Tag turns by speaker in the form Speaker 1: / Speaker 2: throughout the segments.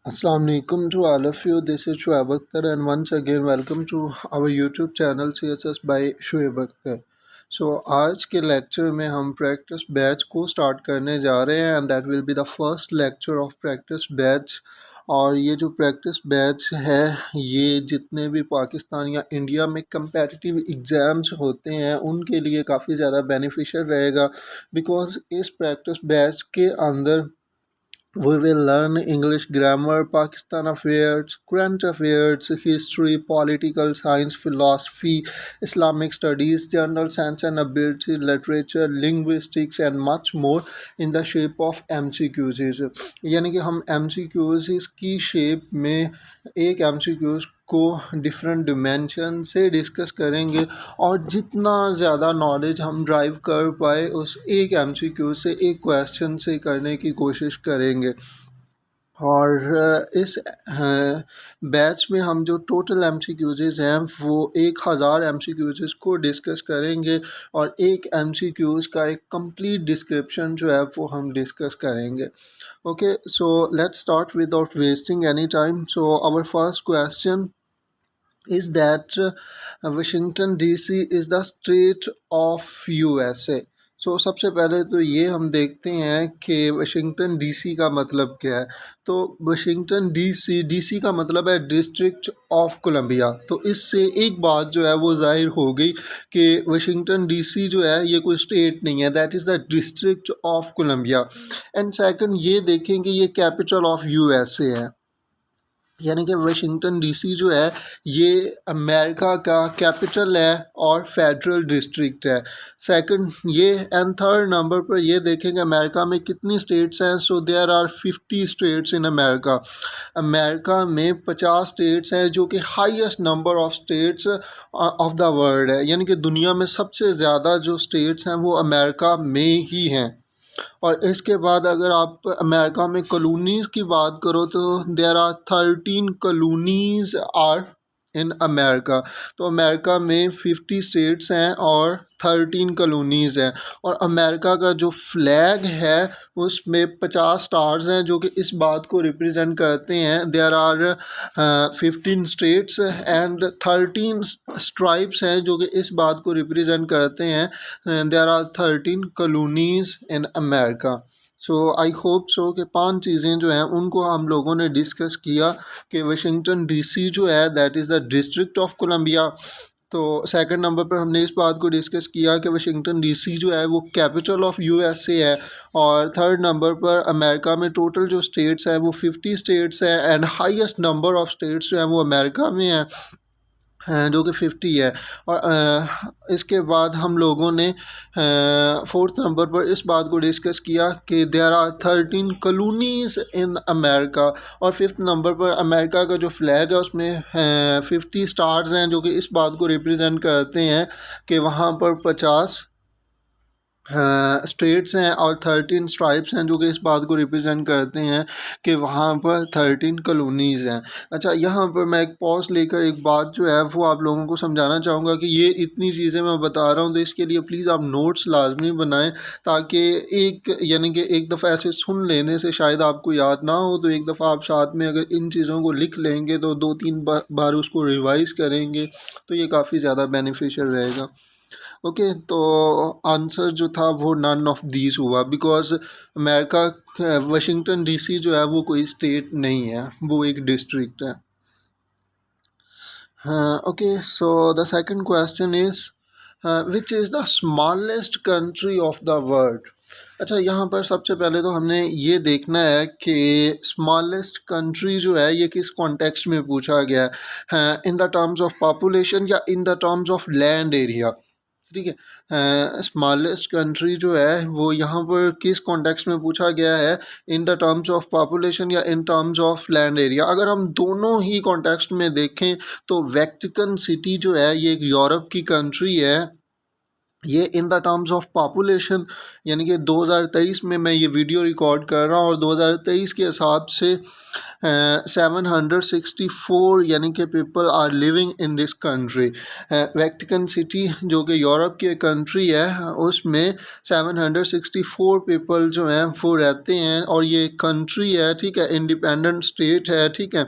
Speaker 1: Assalamu alaikum to all of you. This is Shoaib Akhtar, and once again welcome to our YouTube channel CSS by Shoaib Akhtar. So आज के lecture में हम practice batch को start करने जा रहे हैं and that will be the first lecture of practice batch. और ये जो प्रैक्टिस बैच है ये जितने भी पाकिस्तान या इंडिया में कंपेटिटिव एग्ज़ाम्स होते हैं उनके लिए काफ़ी ज़्यादा बेनिफिशियल रहेगा, बिकॉज इस प्रैक्टिस बैच के अंदर we will learn English grammar, Pakistan affairs, current affairs, history, political science, philosophy, Islamic studies, general science and ability, literature, linguistics and much more in the shape of MCQs। यानी कि हम MCQs की shape में एक MCQs को different dimension से discuss करेंगे और जितना ज़्यादा नॉलेज हम ड्राइव कर पाए उस एक MCQ से एक क्वेश्चन से करने की कोशिश करेंगे। और इस बैच में हम जो टोटल MCQs हैं वो 1000 MCQs को डिस्कस करेंगे और एक MCQs का एक कंप्लीट डिस्क्रिप्शन जो है वो हम डिस्कस करेंगे। Okay, so let's start without wasting any time. So our first question is that Washington DC is the state of USA। सो सबसे पहले तो ये हम देखते हैं कि वाशिंगटन डीसी का मतलब क्या है। तो वाशिंगटन डीसी का मतलब है डिस्ट्रिक्ट ऑफ कोलंबिया। तो इससे एक बात जो है वो जाहिर हो गई कि वाशिंगटन डीसी जो है ये कोई स्टेट नहीं है, that is the district of Columbia. And second ये देखें कि ये कैपिटल ऑफ यूएसए है, यानी कि वाशिंगटन डीसी जो है ये अमेरिका का कैपिटल है और फेडरल डिस्ट्रिक्ट है। सेकंड ये एंड थर्ड नंबर पर ये देखेंगे अमेरिका में कितनी स्टेट्स हैं। So there are 50 states in America. America में 50 स्टेट्स हैं जो कि highest number of states of the world है, यानी कि दुनिया में सबसे ज़्यादा जो स्टेट्स हैं वो अमेरिका में ही हैं। और इसके बाद अगर आप अमेरिका में कॉलोनीज़ की बात करो तो there are 13 colonies are in America. तो अमेरिका में 50 स्टेट्स हैं और 13 कॉलोनीज़ हैं। और अमेरिका का जो फ्लैग है उसमें 50 स्टार्स हैं जो कि इस बात को रिप्रेजेंट करते हैं। There are 15 states and 13 stripes हैं जो कि इस बात को रिप्रेजेंट करते हैं। There are 13 colonies in America. So I hope so कि 5 चीज़ें जो हैं उनको हम लोगों ने डिस्कस किया कि वाशिंगटन डीसी जो है that is the district of Columbia. तो सेकंड नंबर पर हमने इस बात को डिस्कस किया कि वाशिंगटन डीसी जो है वो कैपिटल ऑफ यूएसए है। और थर्ड नंबर पर अमेरिका में टोटल जो स्टेट्स हैं वो 50 स्टेट्स हैं and highest number of states जो हैं वो अमेरिका में है जो कि 50 है। और इसके बाद हम लोगों ने फोर्थ नंबर पर इस बात को डिस्कस किया कि there are 13 colonies in America. और फिफ्थ नंबर पर अमेरिका का जो फ्लैग है उसमें 50 स्टार्स हैं जो कि इस बात को रिप्रेजेंट करते हैं कि वहाँ पर 50 स्टेट्स हैं और 13 स्ट्राइप्स हैं जो कि इस बात को रिप्रेजेंट करते हैं कि वहाँ पर 13 कॉलोनीज़ हैं। अच्छा, यहाँ पर मैं एक पॉज लेकर एक बात जो है वो आप लोगों को समझाना चाहूँगा कि ये इतनी चीज़ें मैं बता रहा हूँ तो इसके लिए प्लीज़ आप नोट्स लाजमी बनाएं, ताकि एक यानी कि एक दफ़ा ऐसे सुन लेने से शायद आपको याद ना हो, तो एक दफ़ा आप साथ में अगर इन चीज़ों को लिख लेंगे तो 2-3 बार उसको रिवाइज़ करेंगे तो ये काफ़ी ज़्यादा बेनिफिशियल रहेगा। ओके, तो आंसर जो था वो नन ऑफ दीज हुआ, बिकॉज अमेरिका वाशिंगटन डीसी जो है वो कोई स्टेट नहीं है, वो एक डिस्ट्रिक्ट है। Okay, so the second question is which is the smallest country of the world. अच्छा, यहाँ पर सबसे पहले तो हमने ये देखना है कि स्मॉलेस्ट कंट्री जो है ये किस कॉन्टेक्स्ट में पूछा गया है, in the terms of population या in the terms of land area. ठीक है, स्मॉलेस्ट कंट्री जो है वो यहाँ पर किस कॉन्टेक्स्ट में पूछा गया है, in the terms of population या in terms of land area. अगर हम दोनों ही कॉन्टेक्स्ट में देखें तो वेटिकन सिटी जो है ये एक यूरोप की कंट्री है। ये इन द टर्म्स ऑफ पॉपुलेशन, यानी कि 2023 में मैं ये वीडियो रिकॉर्ड कर रहा हूँ और 2023 के हिसाब से 764 यानी कि people are living in this country. Vatican City जो कि यूरोप की कंट्री है, उसमें 764 पीपल जो हैं वो रहते हैं, और ये कंट्री है, ठीक है, इंडिपेंडेंट स्टेट है, ठीक है।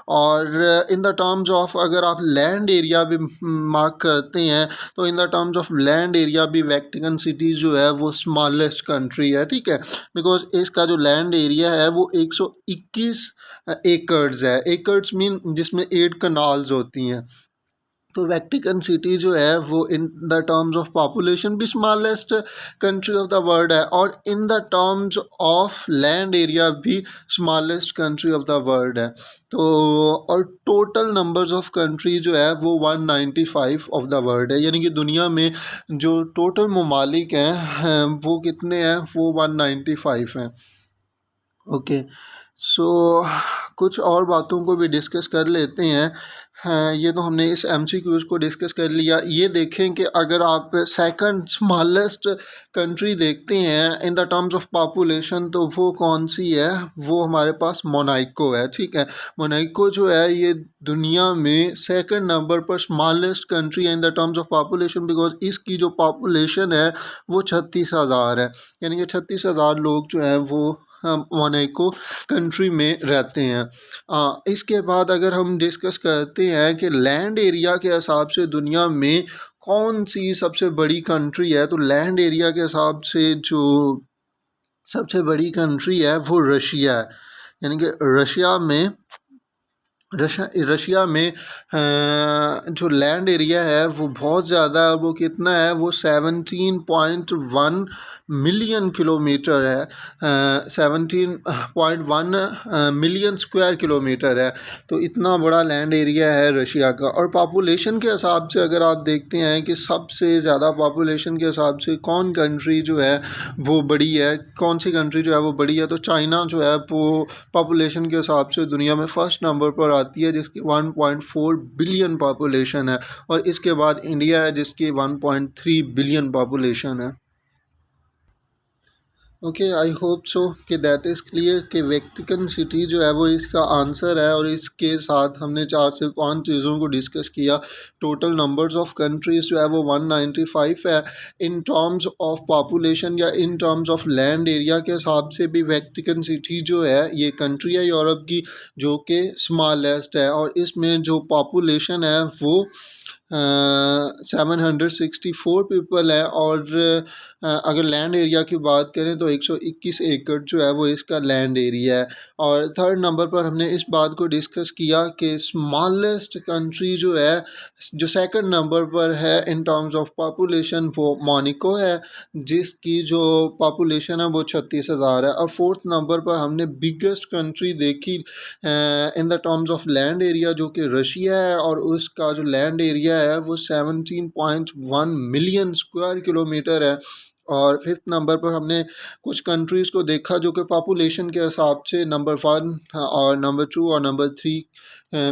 Speaker 1: और इन द टर्म्स ऑफ अगर आप लैंड एरिया भी मार्क करते हैं, तो इन the terms of land area भी वेटिकन सिटी जो है वो स्मॉलेस्ट कंट्री है, ठीक है, बिकॉज इसका जो लैंड एरिया है वो 121 एकर्स है। एकर्स मीन जिसमें 8 कनाल्स होती हैं। तो वेटिकन सिटी जो है वो in the terms of population भी smallest country of the world है, और in the terms of land area भी smallest country of the world है। तो और टोटल नंबर्स ऑफ कंट्री जो है वो 195 ऑफ द वर्ल्ड है, यानी कि दुनिया में जो टोटल ममालिक हैं वो कितने हैं, वो 195 हैं। ओके, सो कुछ और बातों को भी डिस्कस कर लेते हैं। हाँ, ये तो हमने इस MCQs को डिस्कस कर लिया। ये देखें कि अगर आप सेकंड स्मॉलेस्ट कंट्री देखते हैं इन द टर्म्स ऑफ पॉपुलेशन, तो वो कौन सी है, वो हमारे पास मोनाको है, ठीक है। मोनाको जो है ये दुनिया में सेकंड नंबर पर स्मॉलेस्ट कंट्री है in the terms of population, because इसकी जो पॉपुलेशन है वो 36,000 है, यानी कि 36,000 लोग जो हैं वो मोनाको कंट्री में रहते हैं। इसके बाद अगर हम डिस्कस करते हैं कि लैंड एरिया के हिसाब से दुनिया में कौन सी सबसे बड़ी कंट्री है, तो लैंड एरिया के हिसाब से जो सबसे बड़ी कंट्री है वो रशिया है, यानी कि रशिया में जो लैंड एरिया है वो बहुत ज़्यादा है। वो कितना है, वो 17.1 मिलियन किलोमीटर है, 17.1 मिलियन स्क्वायर किलोमीटर है। तो इतना बड़ा लैंड एरिया है रशिया का। और पॉपुलेशन के हिसाब से अगर आप देखते हैं कि सबसे ज़्यादा पॉपुलेशन के हिसाब से कौन कंट्री जो है वो बड़ी है, कौन सी कंट्री जो है वो बड़ी है, तो चाइना जो है वो पॉपुलेशन के हिसाब से दुनिया में फर्स्ट नंबर पर आती है, जिसकी 1.4 बिलियन पॉपुलेशन है। और इसके बाद इंडिया है जिसकी 1.3 बिलियन पॉपुलेशन है। ओके, आई होप सो कि दैट इज़ क्लियर कि वेटिकन सिटी जो है वो इसका आंसर है। और इसके साथ हमने 4 से 5 चीज़ों को डिस्कस किया। टोटल नंबर्स ऑफ कंट्रीज़ जो है वो 195 है। इन टर्म्स ऑफ पॉपुलेशन या in terms of land area के हिसाब से भी वेटिकन सिटी जो है ये कंट्री है यूरोप की, जो कि स्मॉलेस्ट है। और इसमें जो पॉपुलेशन है वो 764 पीपल है। और अगर लैंड एरिया की बात करें तो 121 एकड़ जो है वो इसका लैंड एरिया है। और थर्ड नंबर पर हमने इस बात को डिस्कस किया कि स्मॉलेस्ट कंट्री जो है, जो सेकंड नंबर पर है इन टर्म्स ऑफ पॉपुलेशन, वो मोनाको है, जिसकी जो पॉपुलेशन है वो 36,000 है। और फोर्थ नंबर पर हमने बिगेस्ट कंट्री देखी इन the terms of land area, जो कि रशिया है, और उसका जो लैंड एरिया है वो 17.1 मिलियन स्क्वायर किलोमीटर है। और फिफ्थ नंबर पर हमने कुछ कंट्रीज़ को देखा जो कि पॉपुलेशन के हिसाब से नंबर 1 और नंबर 2 और नंबर 3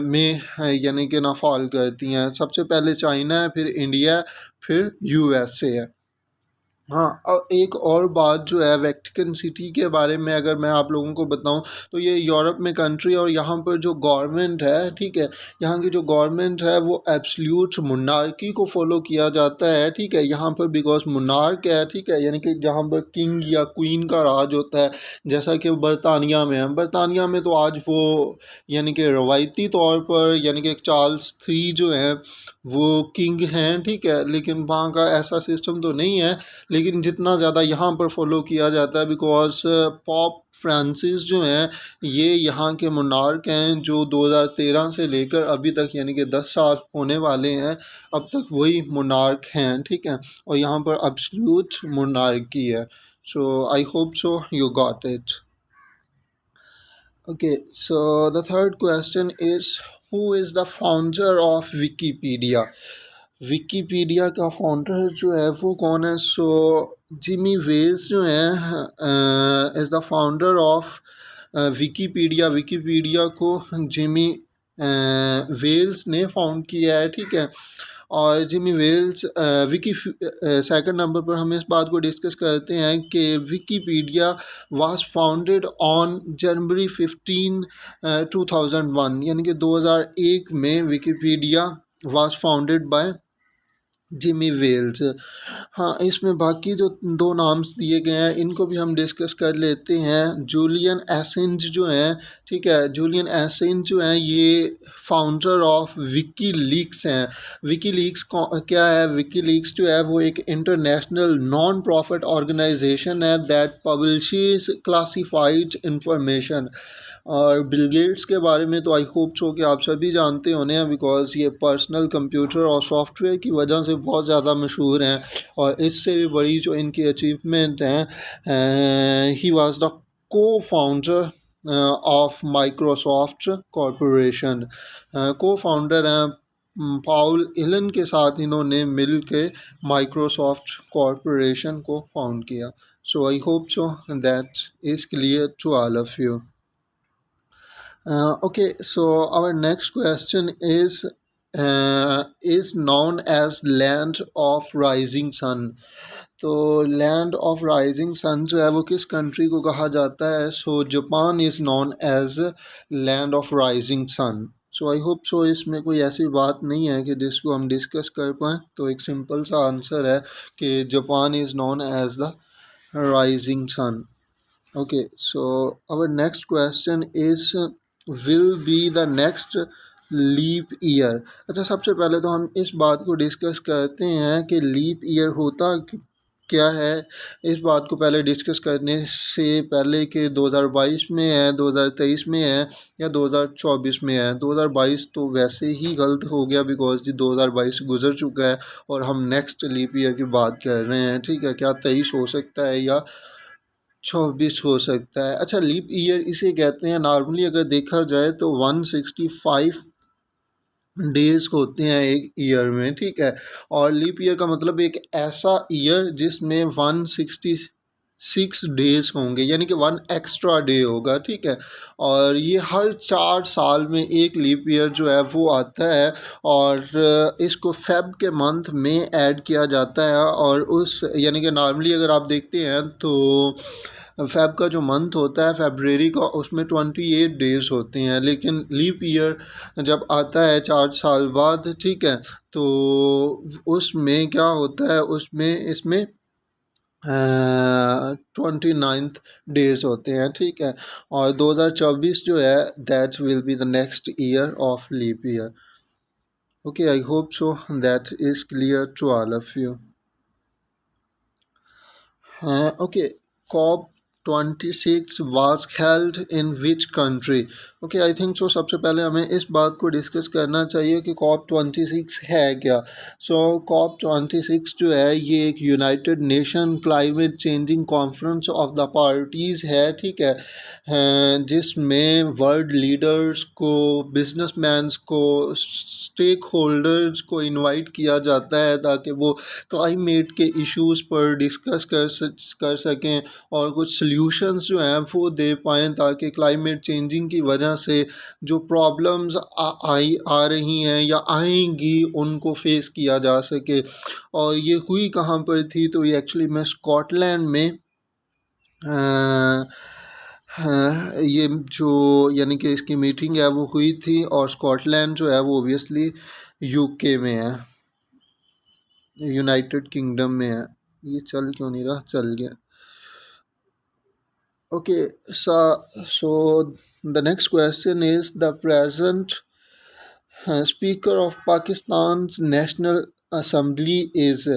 Speaker 1: में यानी कि ना फॉल करती हैं। सबसे पहले चाइना है, फिर इंडिया है, फिर USA है। हाँ, और एक और बात जो है वेटिकन सिटी के बारे में अगर मैं आप लोगों को बताऊं, तो ये यूरोप में कंट्री, और यहाँ पर जो गवर्नमेंट है, ठीक है, यहाँ की जो गवर्नमेंट है वो एब्सोल्यूट मोनार्की को फॉलो किया जाता है, ठीक है। यहाँ पर बिकॉज मोनार्क है, ठीक है, यानी कि जहाँ पर किंग या क्वीन का राज होता है, जैसा कि बरतानिया में है। बरतानिया में तो आज वो यानी कि रवायती तौर पर यानी कि चार्ल्स 3 जो हैं वो किंग हैं, ठीक है, लेकिन वहाँ का ऐसा सिस्टम तो नहीं है। लेकिन जितना ज़्यादा यहाँ पर फॉलो किया जाता है, बिकॉज पॉप फ्रांसिस जो हैं ये यहाँ के मोनार्क हैं, जो 2013 से लेकर अभी तक यानी कि 10 साल होने वाले हैं, अब तक वही मोनार्क हैं, ठीक है। और यहाँ पर एब्सोल्यूट मोनार्की है। So I hope so you got it. Okay, so the third question is, who is the founder of Wikipedia? Wikipedia का फाउंडर जो है वो कौन है? सो जिमी वेल्स जो है is the founder of Wikipedia. Wikipedia को जिमी वेल्स ने फाउंड किया है, ठीक है। और Jimmy Wales wiki second number पर हम इस बात को डिस्कस करते हैं कि Wikipedia was founded on January 15 2001, यानी कि 2001 में Wikipedia was founded by Jimmy Wales. हाँ, इसमें बाकी जो दो नाम्स दिए गए हैं इनको भी हम डिस्कस कर लेते हैं। जूलियन एसेंज जो हैं, ठीक है, जूलियन एसेंज जो हैं ये फाउंडर ऑफ विकी लीक्स हैं। विकी लीक्स क्या है? विकी लीक्स जो है वो एक इंटरनेशनल नॉन प्रॉफिट ऑर्गेनाइजेशन है दैट पब्लिशेस क्लासिफाइड इंफॉर्मेशन। और बिल गेट्स के बारे में तो आई होप सो कि आप सभी जानते होने हैं, बिकॉज ये पर्सनल कंप्यूटर और सॉफ्टवेयर की वजह से बहुत ज़्यादा मशहूर हैं। और इससे भी बड़ी जो इनकी अचीवमेंट हैं, ही वाज द को फाउंडर ऑफ माइक्रोसॉफ्ट कॉरपोरेशन। को फाउंडर हैं पाउल एलन के साथ इन्होंने मिल के माइक्रोसॉफ्ट कॉरपोरेशन को फाउंड किया। So I hope so that is clear to all of you. Okay, so our next question is known as Land of Rising Sun. तो land of rising sun जो है वो किस कंट्री को कहा जाता है? So Japan is known as land of rising sun. So I hope so इसमें कोई ऐसी बात नहीं है कि जिसको हम डिस्कस कर पाएँ। तो एक सिंपल सा आंसर है कि Japan is known as the rising sun. Okay, so our next question is will be the next leap year. अच्छा, सबसे पहले तो हम इस बात को डिस्कस करते हैं कि लीप ईयर होता क्या है। इस बात को पहले डिस्कस करने से पहले कि 2022 में है, 2023 में है या 2024 में है। 2022 तो वैसे ही गलत हो गया बिकॉज जी 2022 गुजर चुका है और हम नेक्स्ट लीप ईयर की बात कर रहे हैं। ठीक है, क्या 23 हो सकता है या 24 हो सकता है। अच्छा, लीप ईयर इसे कहते हैं। नॉर्मली अगर देखा जाए तो 165 डेज होते हैं एक ईयर में, ठीक है। और लीप ईयर का मतलब एक ऐसा ईयर जिसमें 166 डेज होंगे, यानी कि 1 एक्स्ट्रा डे होगा, ठीक है। और ये हर 4 साल में एक लीप ईयर जो है वो आता है और इसको फेब के मंथ में ऐड किया जाता है। और उस यानी कि नॉर्मली अगर आप देखते हैं तो फेब का जो मंथ होता है फरवरी का, उसमें 28 डेज होते हैं। लेकिन लीप ईयर जब आता है 4 साल बाद, ठीक है, तो उसमें क्या होता है, उसमें इसमें 29 डेज होते हैं, ठीक है। और 2024 जो है that will be the next year of leap year. Okay, I hope so that is clear to all of you. Okay, COP26 was held in which country? Okay, I think so सबसे पहले हमें इस बात को discuss करना चाहिए कि COP26 है क्या। सो COP26 जो है ये एक United nation climate changing conference of the parties है, ठीक है। जिसमें वर्ल्ड लीडर्स को, बिजनेसमैन्स को, स्टेक होल्डर्स को इनवाइट किया जाता है ताकि वो क्लाइमेट के इश्यूज़ पर डिस्कस कर सकें और कुछ सल्यूशंस जो हैं वो दे पाएँ ताकि क्लाइमेट चेंजिंग की वजह से जो प्रॉब्लम्स आ रही हैं या आएंगी उनको फेस किया जा सके। और ये हुई कहाँ पर थी? तो ये एक्चुअली में स्कॉटलैंड में हाँ, ये जो यानी कि इसकी मीटिंग है वो हुई थी। और स्कॉटलैंड जो है वो ओबियसली यूके में है, यूनाइटेड किंगडम में है। ये चल क्यों नहीं रहा? चल गया। Okay, so the next question is the present speaker of Pakistan national assembly is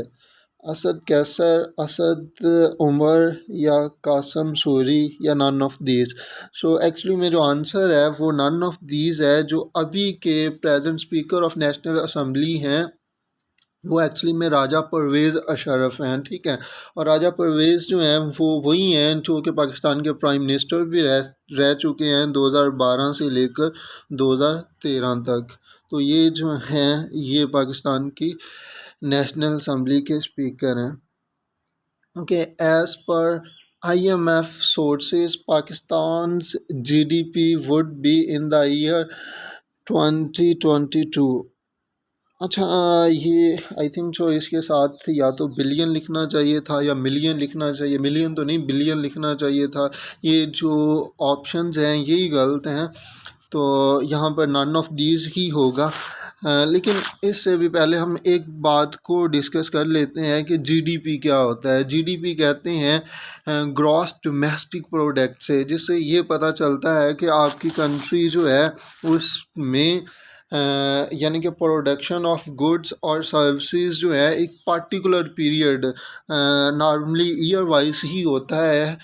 Speaker 1: Asad Qaiser, Asad Umar या कासम सूरी या none of these. So actually में जो आंसर है वो नन ऑफ दीज है। जो अभी के present speaker of national assembly हैं वो एक्चुअली में राजा परवेज़ अशरफ हैं, ठीक है। और राजा परवेज़ जो हैं वो वही हैं जो कि पाकिस्तान के प्राइम मिनिस्टर भी रह चुके हैं 2012 से लेकर 2013 तक। तो ये जो हैं ये पाकिस्तान की नेशनल असम्बली के स्पीकर हैं। Okay, as per IMF sources, Pakistan's GDP would be in the year 2022 अच्छा, ये आई थिंक सो इसके साथ या तो बिलियन लिखना चाहिए था या मिलियन लिखना चाहिए, मिलियन तो नहीं बिलियन लिखना चाहिए था। ये जो ऑप्शंस हैं यही गलत हैं, तो यहाँ पर नन ऑफ दीज ही होगा। लेकिन इससे भी पहले हम एक बात को डिस्कस कर लेते हैं कि जीडीपी क्या होता है। जीडीपी कहते हैं ग्रॉस डोमेस्टिक प्रोडक्ट से, जिससे ये पता चलता है कि आपकी कंट्री जो है उसमें यानी कि प्रोडक्शन ऑफ गुड्स और सर्विसेज जो है एक particular period normally year wise ही होता है,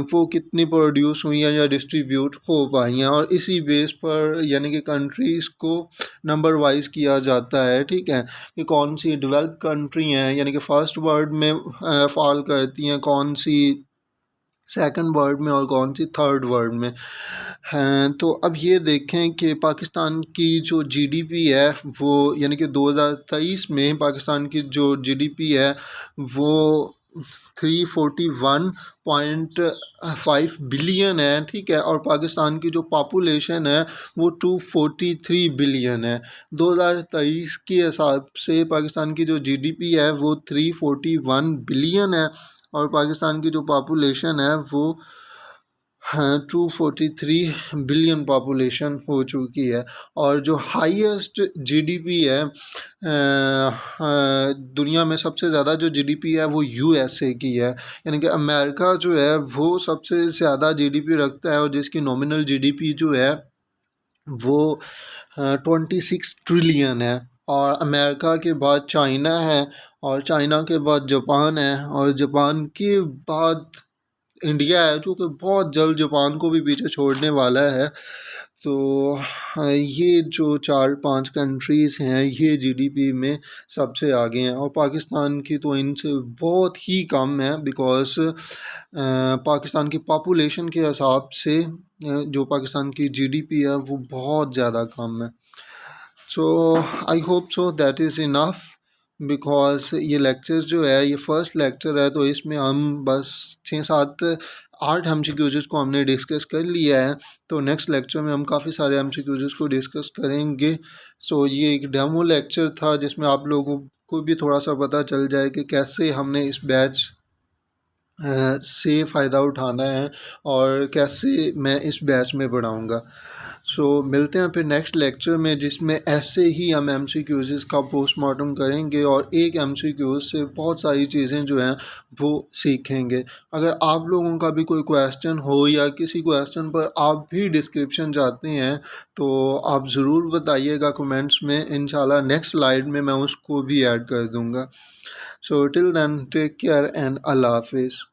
Speaker 1: वो कितनी प्रोड्यूस हुई हैं या डिस्ट्रीब्यूट हो पाई हैं, और इसी बेस पर यानी कि कंट्रीज़ को नंबर वाइज किया जाता है। ठीक है, कि कौन सी डेवलप कंट्री हैं यानी कि फर्स्ट वर्ल्ड में फॉल करती हैं, कौन सी सेकंड वर्ल्ड में और कौन सी थर्ड वर्ल्ड में हैं। तो अब ये देखें कि पाकिस्तान की जो जीडीपी है वो यानी कि 2023 में पाकिस्तान की जो जीडीपी है वो 341.5 बिलियन है। ठीक है, और पाकिस्तान की जो पॉपुलेशन है वो 243 बिलियन है। 2023 के हिसाब से पाकिस्तान की जो जीडीपी है वो 341 बिलियन है, और पाकिस्तान की जो पॉपुलेशन है वो हाँ 243 बिलियन पॉपुलेशन हो चुकी है। और जो हाईएस्ट जीडीपी है दुनिया में सबसे ज़्यादा जो जीडीपी है वो यूएसए की है, यानी कि अमेरिका जो है वो सबसे ज़्यादा जीडीपी रखता है, और जिसकी नॉमिनल जीडीपी जो है वो 26 ट्रिलियन है। और अमेरिका के बाद चाइना है, और चाइना के बाद जापान है, और जापान के बाद इंडिया है, जो कि बहुत जल्द जापान को भी पीछे छोड़ने वाला है। तो ये जो 4-5 कंट्रीज़ हैं ये जीडीपी में सबसे आगे हैं, और पाकिस्तान की तो इनसे बहुत ही कम है, बिकॉज़ पाकिस्तान की पॉपुलेशन के हिसाब से जो पाकिस्तान की जीडीपी है वो बहुत ज़्यादा कम है। So I hope so that is enough, because ये लेक्चर जो है ये फर्स्ट लेक्चर है, तो इसमें हम बस 6-7-8 एम सी क्यूज़ को हमने डिस्कस कर लिया है। तो नेक्स्ट लेक्चर में हम काफ़ी सारे एम सी क्यूज़ को डिस्कस करेंगे। सो ये एक डेमो लेक्चर था जिसमें आप लोगों को भी थोड़ा सा पता चल जाए कि कैसे हमने इस बैच से फ़ायदा उठाना है और कैसे मैं इस बैच में पढ़ाऊँगा। सो मिलते हैं फिर नेक्स्ट लेक्चर में, जिसमें ऐसे ही हम एम सी क्यूज़ का पोस्टमार्टम करेंगे और एक एम सी क्यूज़ से बहुत सारी चीज़ें जो हैं वो सीखेंगे। अगर आप लोगों का भी कोई क्वेश्चन हो या किसी क्वेश्चन पर आप भी डिस्क्रिप्शन चाहते हैं तो आप ज़रूर बताइएगा कमेंट्स में, इंशाल्लाह नेक्स्ट स्लाइड में मैं उसको भी ऐड कर दूँगा। So till then take care and अल्लाह हाफिज़।